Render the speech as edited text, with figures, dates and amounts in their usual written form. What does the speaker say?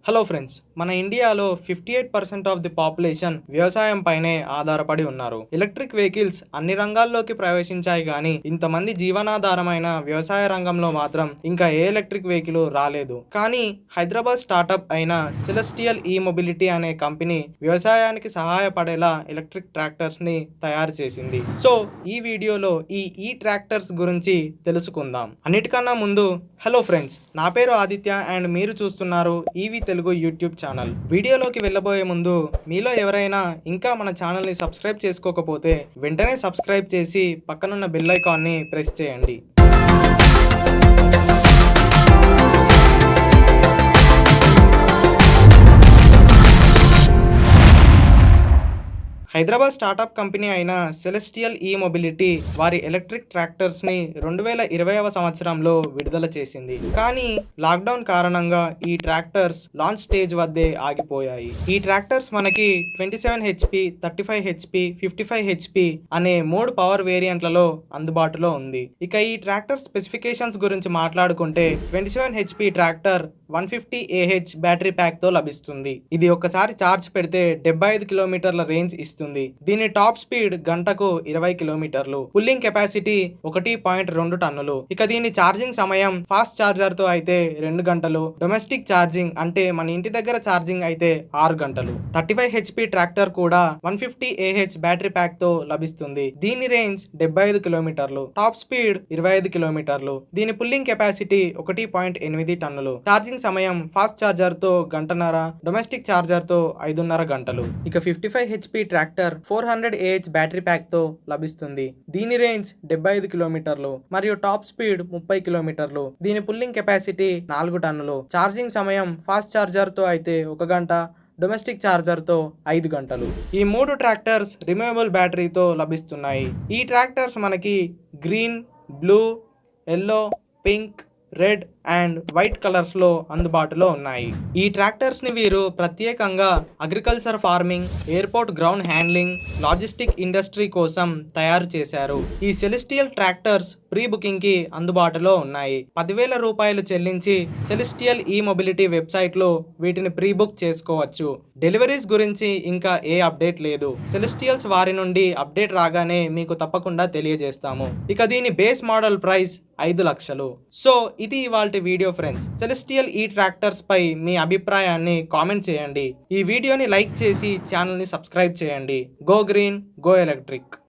Hello friends, మన ఇండియాలో 58% of the population వ్యవసాయం పైనే ఆధారపడి ఉన్నారు. ఎలక్ట్రిక్ వెహికల్స్ అన్ని రంగాల్లోకి ప్రవేశించాయి కానీ ఇంతమంది జీవనాధారమైన వ్యవసాయ రంగంలో మాత్రం ఇంకా ఏ ఎలక్ట్రిక్ వెహికల్ రాలేదు. కానీ హైదరాబాద్ స్టార్టప్ అయిన సెలెస్టియల్ ఈ మొబిలిటీ అనే కంపెనీ వ్యవసాయానికి సహాయపడేలా ఎలక్ట్రిక్ ట్రాక్టర్స్ ని తయారు చేసింది. సో ఈ వీడియోలో ఈ ట్రాక్టర్స్ గురించి తెలుసుకుందాం. అన్నిటికన్నా ముందు హలో ఫ్రెండ్స్, నా పేరు ఆదిత్య అండ్ మీరు చూస్తున్నారు ఈవి తెలుగు యూట్యూబ్ ఛానల్. వీడియోలోకి వెళ్ళబోయే ముందు మీలో ఎవరైనా ఇంకా మన ఛానల్ని సబ్స్క్రైబ్ చేసుకోకపోతే వెంటనే సబ్స్క్రైబ్ చేసి పక్కనున్న బెల్ ఐకాన్ని ప్రెస్ చేయండి. హైదరాబాద్ స్టార్టప్ కంపెనీ అయిన సెలెస్టియల్ ఈ మొబిలిటీ వారి ఎలక్ట్రిక్ ట్రాక్టర్స్ ని 2020వ సంవత్సరంలో విడుదల చేసింది. కానీ లాక్డౌన్ కారణంగా ఈ ట్రాక్టర్స్ లాంచ్ స్టేజ్ వద్దే ఆగిపోయాయి. ఈ ట్రాక్టర్స్ మనకి 27 HP, 35 HP, 55 HP అనే 3 పవర్ వేరియంట్లలో అందుబాటులో ఉంది. ఇక ఈ ట్రాక్టర్ స్పెసిఫికేషన్స్ గురించి మాట్లాడుకుంటే 27 HP tractor 150 AH battery pack తో లభిస్తుంది. ఇది ఒక్కసారి ఛార్జ్ పెడితే 75 కిలోమీటర్ల రేంజ్ ఇస్తుంది. దీని టాప్ స్పీడ్ గంటకు 20 కిలోమీటర్లు, పుల్లింగ్ కెపాసిటీ 1.2 టన్నులు. ఇక దీని ఛార్జింగ్ సమయం ఫాస్ట్ ఛార్జర్ తో అయితే 2 గంటలు, డొమెస్టిక్ ఛార్జింగ్ అంటే మన ఇంటి దగ్గర ఛార్జింగ్ అయితే 6 గంటలు. 35 HP ట్రాక్టర్ కూడా 150 AH బ్యాటరీ ప్యాక్ తో లభిస్తుంది. దీని రేంజ్ 75 కిలోమీటర్లు, టాప్ స్పీడ్ 25 కిలోమీటర్లు. దీని పుల్లింగ్ కెపాసిటీ 1.8 టన్నులు. ఛార్జింగ్ సమయం ఫాస్ట్ ఛార్జర్ తో గంటన్నర, డొమెస్టిక్ ఛార్జర్ తో 5.5 గంటలు. ఇక 55 HP tractor 400 AH battery pack తో లభిస్తుంది. దీని రేంజ్ 75 కిలోమీటర్లు మరియు టాప్ స్పీడ్ 30 కిలోమీటర్లు. దీని పుల్లింగ్ కెపాసిటీ 4 టన్నులు. ఛార్జింగ్ సమయం ఫాస్ట్ ఛార్జర్ తో అయితే 1 గంట, డొమెస్టిక్ ఛార్జర్ తో 5 గంటలు. ఈ 3 ట్రాక్టర్స్ రిమూవబుల్ బ్యాటరీతో లభిస్తున్నాయి. ఈ ట్రాక్టర్స్ మనకి green, blue, yellow, pink, red and white colours లో అందుబాటులో ఉన్నాయి. ఈ ట్రాక్టర్స్ ని వీరు ప్రత్యేకంగా agriculture, farming, airport ground handling, logistic industry కోసం తయారు చేశారు. ఈ సెలెస్టియల్ ట్రాక్టర్స్ ప్రీ బుకింగ్ కి అందుబాటులో ఉన్నాయి. 10,000 రూపాయలు చెల్లించి సెలెస్టియల్ ఈ మొబిలిటీ వెబ్సైట్ లో వీటిని ప్రీ బుక్ చేసుకోవచ్చు. డెలివరీస్ గురించి ఇంకా ఏ అప్డేట్ లేదు. సెలెస్టియల్స్ వారి నుండి అప్డేట్ రాగానే మీకు తప్పకుండా తెలియజేస్తాము. ఇక దీని బేస్ మోడల్ ప్రైస్ 5 లక్షలు. సో ఇది ఇవాల్టి వీడియో ఫ్రెండ్స్. సెలెస్టియల్ ఈ ట్రాక్టర్స్ పై మీ అభిప్రాయాన్ని కామెంట్ చేయండి. ఈ వీడియోని లైక్ చేసి ఛానల్ ని సబ్స్క్రైబ్ చేయండి. Go green, go electric.